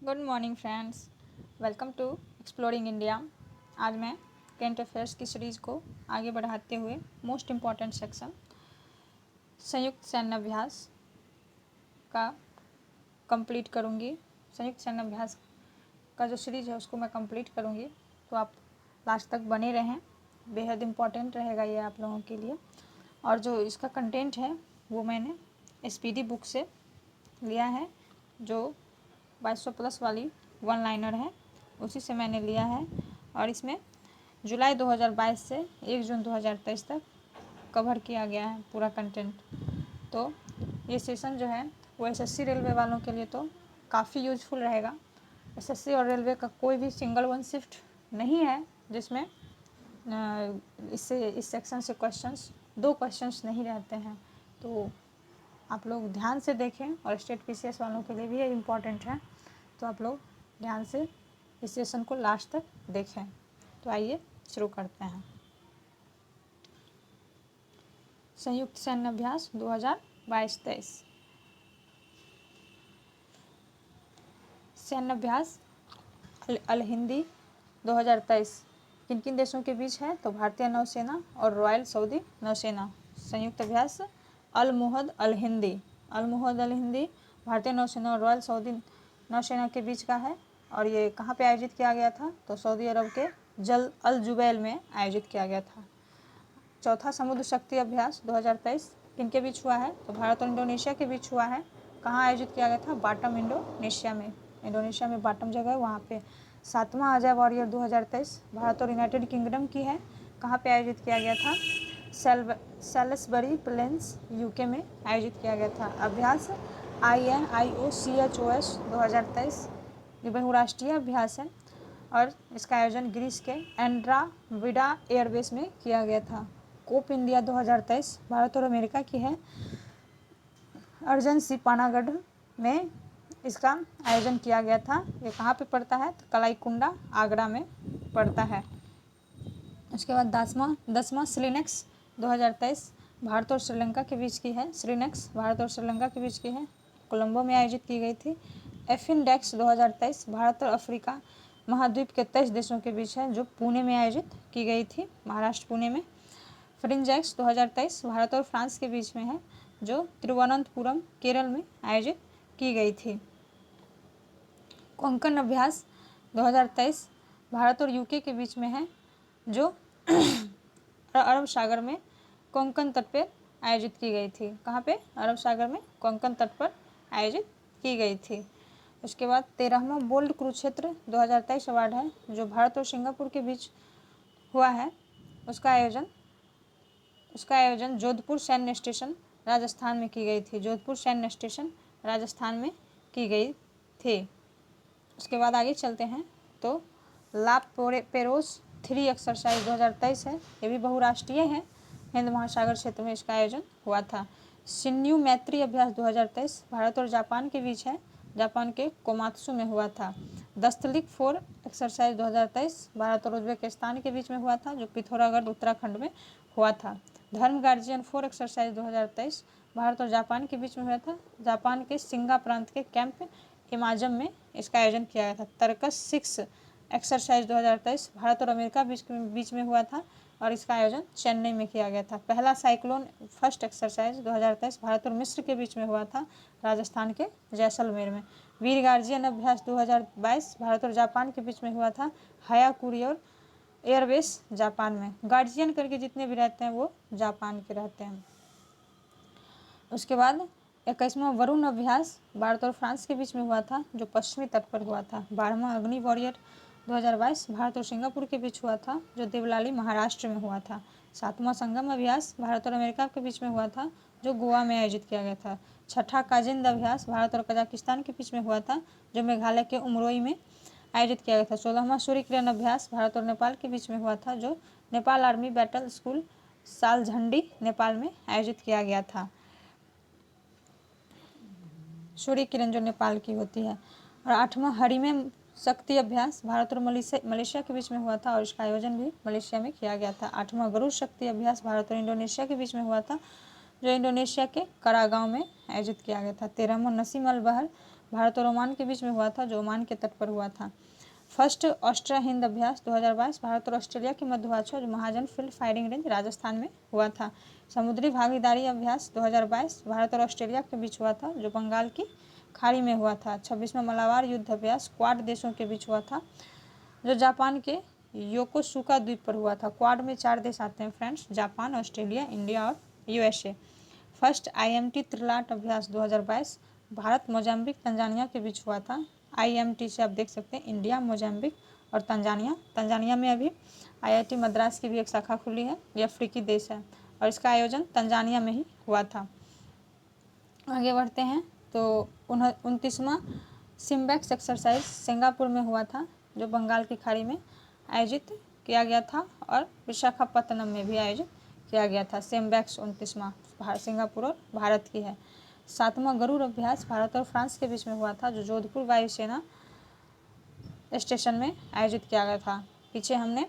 Good morning friends, welcome to exploring India. आज मैं current affairs की सीरीज़ को आगे बढ़ाते हुए मोस्ट इम्पॉर्टेंट सेक्शन संयुक्त सैन्य अभ्यास का कंप्लीट करूंगी। संयुक्त सैन्य अभ्यास का जो सीरीज़ है उसको मैं कंप्लीट करूंगी, तो आप लास्ट तक बने रहें। बेहद इम्पॉर्टेंट रहेगा ये आप लोगों के लिए। और जो इसका कंटेंट है वो मैंने SPD बुक से लिया है, जो 2200+ वाली वन लाइनर है, उसी से मैंने लिया है। और इसमें जुलाई 2022 से 1 जून 2023 तक कवर किया गया है पूरा कंटेंट। तो ये सेशन जो है वो SSC रेलवे वालों के लिए तो काफ़ी यूजफुल रहेगा। SSC और रेलवे का कोई भी सिंगल वन शिफ्ट नहीं है जिसमें इस सेक्शन से दो क्वेश्चंस नहीं रहते हैं। तो आप लोग ध्यान से देखें, और स्टेट PCS वालों के लिए भी ये इम्पॉर्टेंट है, तो आप लोग ध्यान से इस सेशन को लास्ट तक देखें। तो आइए शुरू करते हैं। संयुक्त सैन्य अभ्यास 2022-23 सैन्य अभ्यास अल हिंदी 2023 किन किन देशों के बीच है? तो भारतीय नौसेना और रॉयल सऊदी नौसेना। संयुक्त अभ्यास अल हिंदी भारतीय नौसेना और रॉयल सऊदी नौसेना के बीच का है। और ये कहाँ पे आयोजित किया गया था? तो सऊदी अरब के अल जुबैल में आयोजित किया गया था। चौथा समुद्र शक्ति अभ्यास 2023 किनके बीच हुआ है? तो भारत और इंडोनेशिया के बीच हुआ है। कहाँ आयोजित किया गया था? बाटम, इंडोनेशिया में बाटम जगह है वहाँ पे। सातवां अजय वॉरियर 2023 भारत और यूनाइटेड किंगडम की है। कहाँ पे आयोजित किया गया था? सेलिसबरी प्लेन्स UK में आयोजित किया गया था। अभ्यास INIOCHOS 2023 ये बहुराष्ट्रीय अभ्यास है और इसका आयोजन ग्रीस के एंड्राविडा एयरबेस में किया गया था। कोप इंडिया 2023 भारत और अमेरिका की है। अर्जन सी पानागढ़ में इसका आयोजन किया गया था। ये कहाँ पे पड़ता है? तो कलाईकुंडा, आगरा में पड़ता है। उसके बाद 10वां श्रीनेक्स 2023 भारत और श्रीलंका के बीच की है। श्रीनेक्स भारत और श्रीलंका के बीच की है, कोलंबो में आयोजित की गई थी। एफिनडेक्स 2023 भारत और अफ्रीका महाद्वीप के 23 देशों के बीच है, जो पुणे में आयोजित की गई थी, महाराष्ट्र पुणे में। फ्रिंजेक्स 2023 भारत और फ्रांस के बीच में है, जो तिरुवनंतपुरम केरल में आयोजित की गई थी। कोंकण अभ्यास 2023 भारत और UK के बीच में है, जो अरब सागर में कोंकण तट पर आयोजित की गई थी। कहाँ पे? अरब सागर में कोंकण तट पर आयोजित की गई थी। उसके बाद 13वां बोल्ड कुरुक्षेत्र 2023 अवार्ड है, जो भारत और सिंगापुर के बीच हुआ है। उसका आयोजन जोधपुर सैन्य स्टेशन राजस्थान में की गई थी। जोधपुर सैन्य स्टेशन राजस्थान में की गई थी। उसके बाद आगे चलते हैं तो ला पेरोस 3 एक्सरसाइज 2023 है। ये भी बहुराष्ट्रीय है, हिंद महासागर क्षेत्र में इसका आयोजन हुआ था। शिन्यू मैत्री अभ्यास 2023 भारत और जापान के बीच है, जापान के कोमात्सु में हुआ था। दस्तलिक 4 एक्सरसाइज 2023 भारत और उज्बेकिस्तान के बीच में हुआ था, जो पिथौरागढ़ उत्तराखंड में हुआ था। धर्म गार्जियन 4 एक्सरसाइज 2023 भारत और जापान के बीच में हुआ था, जापान के सिंगा प्रांत के कैंप इमाजम में इसका आयोजन किया गया था। तर्कस 6 एक्सरसाइज 2023 भारत और अमेरिका बीच में हुआ था, और इसका आयोजन चेन्नई में किया गया था। पहला साइक्लोन फर्स्ट एक्सरसाइज 2023 भारत और मिस्र के बीच में हुआ था, राजस्थान के जैसलमेर में। वीर गार्जियन अभ्यास 2022 भारत और जापान के बीच में हुआ था, हायाकुरियोर एयरबेस जापान में। गार्जियन करके जितने भी रहते हैं वो जापान के रहते हैं। उसके बाद 21वां वरुण अभ्यास भारत और फ्रांस के बीच में हुआ था, जो पश्चिमी तट पर हुआ था। 12वां अग्नि वॉरियर 2022 भारत और सिंगापुर के बीच हुआ था, जो देवलाली महाराष्ट्र में हुआ था। 7वां संगम अभ्यास भारत और अमेरिका के बीच में हुआ था, जो गोवा में आयोजित किया गया था। 6ठा काजिंद अभ्यास भारत और कजाकिस्तान के बीच में हुआ था, जो मेघालय के उमरोई में आयोजित किया गया था। 16वां सूर्य किरण अभ्यास भारत और नेपाल के बीच में हुआ था, जो Nepal army battle school Saljhandi Nepal में आयोजित किया गया था। सूर्य किरण जो नेपाल की होती है। और 8वां हरिमें शक्ति अभ्यास भारत और मलेशिया के बीच में हुआ था, और इसका आयोजन भी मलेशिया में किया गया था। 8वां गरुड़ शक्ति अभ्यास भारत और इंडोनेशिया के बीच में हुआ था, जो इंडोनेशिया के करागांव में आयोजित किया गया था। 13वां नसीम अल बहर भारत और ओमान के बीच में हुआ था, जो ओमान के तट पर हुआ था। फर्स्ट ऑस्ट्रिया हिंद अभ्यास 2022 भारत और ऑस्ट्रेलिया के मध्य हुआ था, जो महाजन फील्ड फायरिंग रेंज राजस्थान में हुआ था। समुद्री भागीदारी अभ्यास 2022 भारत और ऑस्ट्रेलिया के बीच हुआ था, जो बंगाल की खाड़ी में हुआ था। 26वां मलाबार युद्ध अभ्यास क्वाड देशों के बीच हुआ था, जो जापान के योकोसुका द्वीप पर हुआ था। क्वाड में 4 देश आते हैं फ्रेंड्स, जापान, ऑस्ट्रेलिया, इंडिया और यूएसए। फर्स्ट IMT त्रिलाट अभ्यास 2022 भारत, मोजाम्बिक, तंजानिया के बीच हुआ था। IMT से आप देख सकते हैं इंडिया, मोजाम्बिक और तंजानिया। तंजानिया में अभी IIT मद्रास की भी एक शाखा खुली है, यह अफ्रीकी देश है और इसका आयोजन तंजानिया में ही हुआ था। आगे बढ़ते हैं तो 29वां सिम्बैक्स एक्सरसाइज सिंगापुर में हुआ था, जो बंगाल की खाड़ी में आयोजित किया गया था और विशाखापत्तनम में भी आयोजित किया गया था। सिम्बैक्स 29वां सिंगापुर और भारत की है। 7वां गरुड़ अभ्यास भारत और फ्रांस के बीच में हुआ था, जो जोधपुर वायुसेना स्टेशन में आयोजित किया गया था। पीछे हमने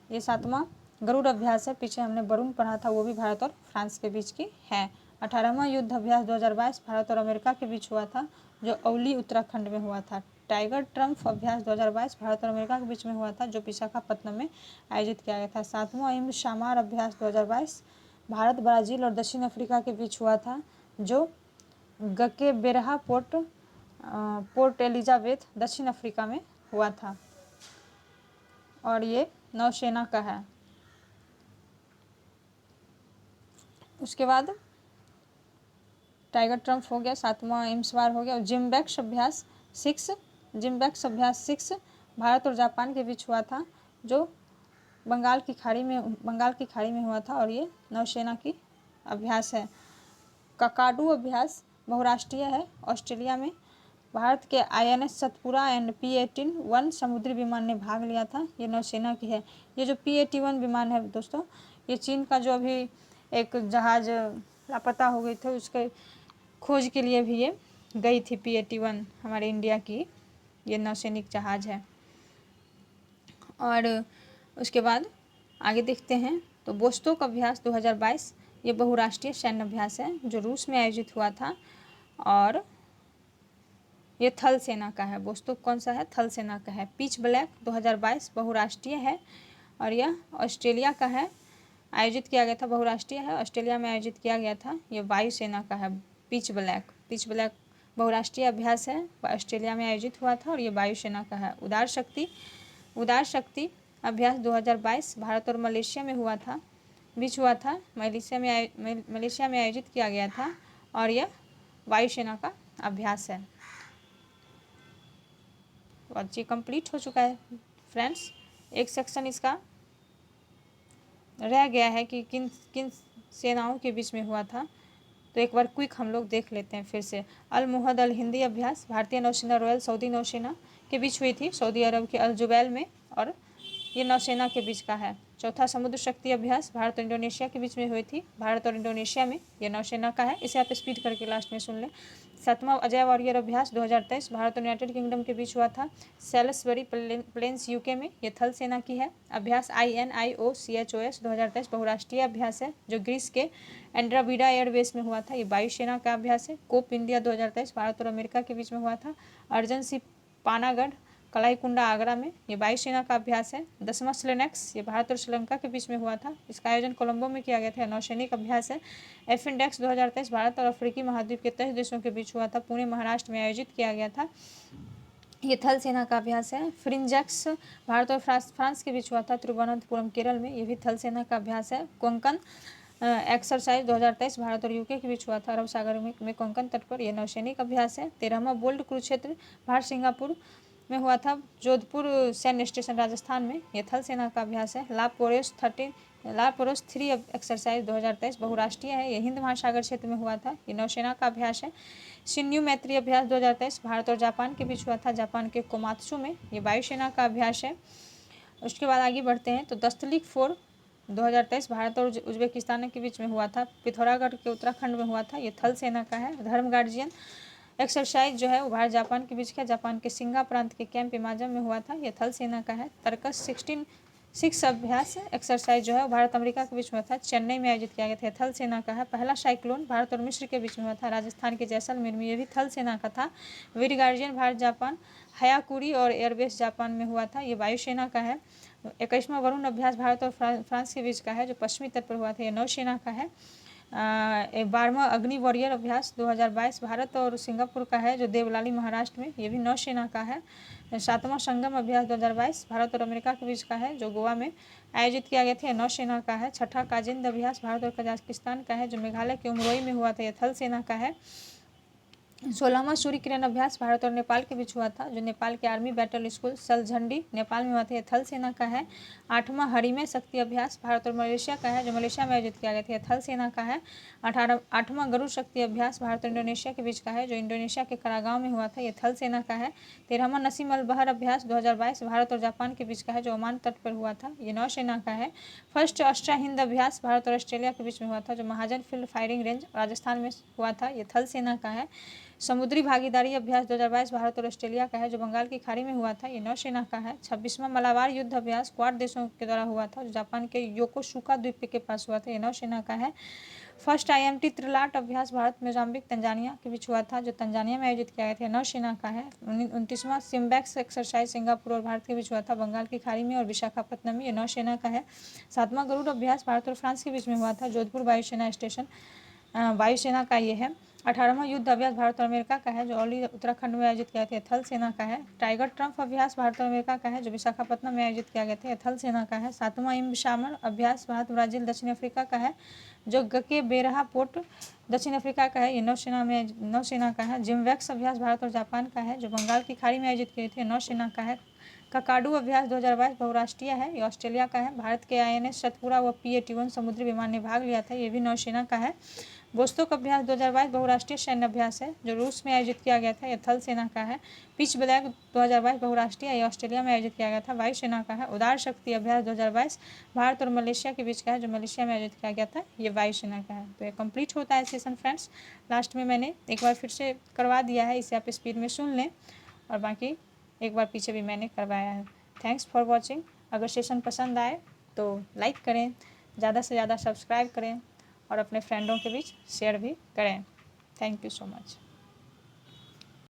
ये 7वां गरुड़ अभ्यास है, पीछे हमने वरुण पढ़ा था, वो भी भारत और फ्रांस के बीच की है। 18वां युद्ध अभ्यास 2022 भारत और अमेरिका के बीच हुआ था, जो औली उत्तराखंड में हुआ था। टाइगर ट्रम्प अभ्यास 2022 भारत और अमेरिका के बीच में हुआ था, जो विशाखापत्तनम में आयोजित किया गया था। 7वां इंड शामार अभ्यास 2022 भारत, ब्राज़ील और दक्षिण अफ्रीका के बीच हुआ था, जो गकेबेरहा पोर्ट एलिजाबेथ दक्षिण अफ्रीका में हुआ था और ये नौसेना का है। उसके बाद टाइगर ट्रम्प हो गया, 7वां इम्सवार हो गया। जिम्बैक्स अभ्यास 6 भारत और जापान के बीच हुआ था, जो बंगाल की खाड़ी में हुआ था और ये नौसेना की अभ्यास है। ककाडू अभ्यास बहुराष्ट्रीय है, ऑस्ट्रेलिया में। भारत के INS सतपुरा एंड P-81 समुद्री विमान ने भाग लिया था, ये नौसेना की है। ये जो P-81 विमान है दोस्तों, ये चीन का जो अभी एक जहाज़ लापता हो गई थी, उसके खोज के लिए भी ये गई थी। P-81 हमारे इंडिया की ये नौसैनिक जहाज़ है। और उसके बाद आगे देखते हैं तो बोस्तोक अभ्यास 2022 ये बहुराष्ट्रीय सैन्य अभ्यास है, जो रूस में आयोजित हुआ था और ये थल सेना का है। बोस्तोक कौन सा है? थल सेना का है। पिच ब्लैक 2022 बहुराष्ट्रीय है और यह ऑस्ट्रेलिया का है, आयोजित किया गया था, बहुराष्ट्रीय है, ऑस्ट्रेलिया में आयोजित किया गया था। ये वायुसेना का है। पिच ब्लैक बहुराष्ट्रीय अभ्यास है, ऑस्ट्रेलिया में आयोजित हुआ था और ये वायुसेना का है। उदार शक्ति अभ्यास 2022 भारत और मलेशिया में हुआ था, मलेशिया में आयोजित किया गया था और यह वायुसेना का अभ्यास है। तो आज ये कंप्लीट हो चुका है फ्रेंड्स। एक सेक्शन इसका रह गया है कि किन किन सेनाओं के बीच में हुआ था, तो एक बार क्विक हम लोग देख लेते हैं फिर से। अल मुहद अल हिंदी अभ्यास भारतीय नौसेना रॉयल सऊदी नौसेना के बीच हुई थी, सऊदी अरब के अल जुबैल में, और ये नौसेना के बीच का है। चौथा समुद्र शक्ति अभ्यास भारत और इंडोनेशिया के बीच में हुई थी, भारत और इंडोनेशिया में, ये नौसेना का है। इसे आप स्पीड करके लास्ट में सुन लें। 7वां अजय वॉरियर अभ्यास 2023 भारत और यूनाइटेड किंगडम के बीच हुआ था, सेल्सबरी प्लेन्स UK में, ये थल सेना की है। अभ्यास INIOCHOS 2023 बहुराष्ट्रीय अभ्यास है, जो ग्रीस के एंड्राविडा एयरबेस में हुआ था, ये वायुसेना का अभ्यास है। कोप इंडिया 2023 भारत और अमेरिका के बीच में हुआ था, अर्जन सी पानागढ़ कलाईकुंडा आगरा में, ये वायुसेना का अभ्यास है। 10वां स्लेनेक्स ये भारत और श्रीलंका के बीच में हुआ था, इसका आयोजन कोलंबो में किया गया था, नौसैनिक अभ्यास है। एफिनडेक्स 2023 भारत और अफ्रीकी महाद्वीप के 23 देशों के बीच हुआ था, पुणे महाराष्ट्र में आयोजित किया गया था, ये थल सेना का अभ्यास है। फ्रिंजैक्स भारत और फ्रांस के बीच हुआ था, तिरुवनंतपुरम केरल में, ये भी थल सेना का अभ्यास है। कोंकण एक्सरसाइज 2023 भारत और UK के बीच हुआ था, अरब सागर में कोंकण तट पर, यह नौसैनिक अभ्यास है। 13वां बोल्ड कुरुक्षेत्र भारत सिंगापुर में हुआ था, जोधपुर सैन्य स्टेशन राजस्थान में, यह थल सेना का अभ्यास है। लापोरोस 3 एक्सरसाइज 2023 बहुराष्ट्रीय है, यह हिंद महासागर क्षेत्र में हुआ था, यह नौसेना का अभ्यास है। शिन्यू मैत्री अभ्यास 2023 भारत और जापान के बीच हुआ था, जापान के कोमात्सु में, यह वायुसेना का अभ्यास है। उसके बाद आगे बढ़ते हैं तो दस्तलिक 4 2023 भारत और उज्बेकिस्तान के बीच में हुआ था, पिथौरागढ़ के उत्तराखंड में हुआ था, ये थल सेना का है। धर्म गार्जियन एक्सरसाइज जो है वो भारत जापान के बीच का, जापान के सिंगा प्रांत के कैंप इमाजम में हुआ था, यह थल सेना का है। तर्कस 6 अभ्यास एक्सरसाइज जो है भारत अमेरिका के बीच में था, चेन्नई में आयोजित किया गया था, थल सेना का है। पहला साइक्लोन भारत और मिस्र के बीच में हुआ था, राजस्थान के जैसलमेर में, ये भी थल सेना का था। वीर गार्जियन भारत जापान हयाकुरी और एयरबेस जापान में हुआ था, ये वायुसेना का है। 21वां वरुण अभ्यास भारत और फ्रांस के बीच का है, जो पश्चिमी तट पर हुआ था, ये नौसेना का है। 12वां अग्नि वॉरियर अभ्यास 2022 भारत और सिंगापुर का है, जो देवलाली महाराष्ट्र में, ये भी नौसेना का है। 7वां संगम अभ्यास 2022 भारत और अमेरिका के बीच का है, जो गोवा में आयोजित किया गया था, नौसेना का है। 6ठा काजिंद अभ्यास भारत और कजाकिस्तान का है, जो मेघालय के उमरोई में हुआ था, यह थल सेना का है। 16वां सूर्य किरण अभ्यास भारत और नेपाल के बीच हुआ था, जो नेपाल के आर्मी बैटल स्कूल सलझंडी नेपाल में हुआ था, यह थल सेना का है। 8वां हरिमय शक्ति अभ्यास भारत और मलेशिया का है, जो मलेशिया में आयोजित किया गया था, यह थल सेना का है। 8वां गरुड़ शक्ति अभ्यास भारत और इंडोनेशिया के बीच का है, जो इंडोनेशिया के करागांव में हुआ था, यह थल सेना का है। 13वां नसीम अल बहर अभ्यास 2022 भारत और जापान के बीच का है, जो ओमान तट पर हुआ था, ये नौसेना का है। फर्स्ट ऑस्ट्रा हिंद अभ्यास भारत और ऑस्ट्रेलिया के बीच में हुआ था, जो महाजन फील्ड फायरिंग रेंज राजस्थान में हुआ था, ये थल सेना का है। समुद्री भागीदारी अभ्यास 2022 भारत और ऑस्ट्रेलिया का है, जो बंगाल की खाड़ी में हुआ था, ये नौसेना का है। 26वां मलाबार युद्ध अभ्यास क्वाड देशों के द्वारा हुआ था, जो जापान के योकोसुका द्वीप के पास हुआ था, ये नौसेना का है। फर्स्ट IMT त्रिलाट अभ्यास भारत मोजाम्बिक तंजानिया के बीच हुआ था, जो तंजानिया में आयोजित किया गया था, नौसेना का है। 29वां सिम्बैक्स एक्सरसाइज सिंगापुर और भारत के बीच हुआ था, बंगाल की खाड़ी में और विशाखापत्तनम में, ये नौसेना का है। 7वां गरुड़ अभ्यास भारत और फ्रांस के बीच में हुआ था, जोधपुर वायुसेना स्टेशन वायुसेना का ये है। 18वां युद्ध अभ्यास भारत और अमेरिका का है, जो औली उत्तराखंड में आयोजित किया गया था, थल सेना का है। टाइगर ट्रम्प अभ्यास भारत और अमेरिका का है, जो विशाखापत्तनम में आयोजित किया गया था, थल सेना का है। 7वां इम्शामर अभ्यास भारत ब्राजील दक्षिण अफ्रीका का है, जो गके बेरहा पोर्ट दक्षिण अफ्रीका का है, ये नौसेना का है। जिम्वैक्स अभ्यास भारत और जापान का है, जो बंगाल की खाड़ी में आयोजित किए थे, नौसेना का है। ककाडू अभ्यास 2022 बहुराष्ट्रीय है, ये ऑस्ट्रेलिया का है। भारत के INS सतपुरा व P-81 समुद्री विमान ने भाग लिया था, ये भी नौसेना का है। वोस्तोक अभ्यास 2022 बहुराष्ट्रीय सैन्य अभ्यास है, जो रूस में आयोजित किया गया था, यह थल सेना का है। पिच ब्लैक 2022 बहुराष्ट्रीय, यह ऑस्ट्रेलिया में आयोजित किया गया था, वायुसेना का है। उदार शक्ति अभ्यास 2022 भारत और मलेशिया के बीच का है, जो मलेशिया में आयोजित किया गया था, ये वायुसेना का है। तो ये कंप्लीट होता है सेशन फ्रेंड्स। लास्ट में मैंने एक बार फिर से करवा दिया है, इसे आप स्पीड में सुन लें, और बाकी एक बार पीछे भी मैंने करवाया है। Thanks for watching. अगर सेशन पसंद आए तो लाइक करें, ज़्यादा से ज़्यादा सब्सक्राइब करें और अपने फ्रेंडों के बीच शेयर भी करें। Thank you so much.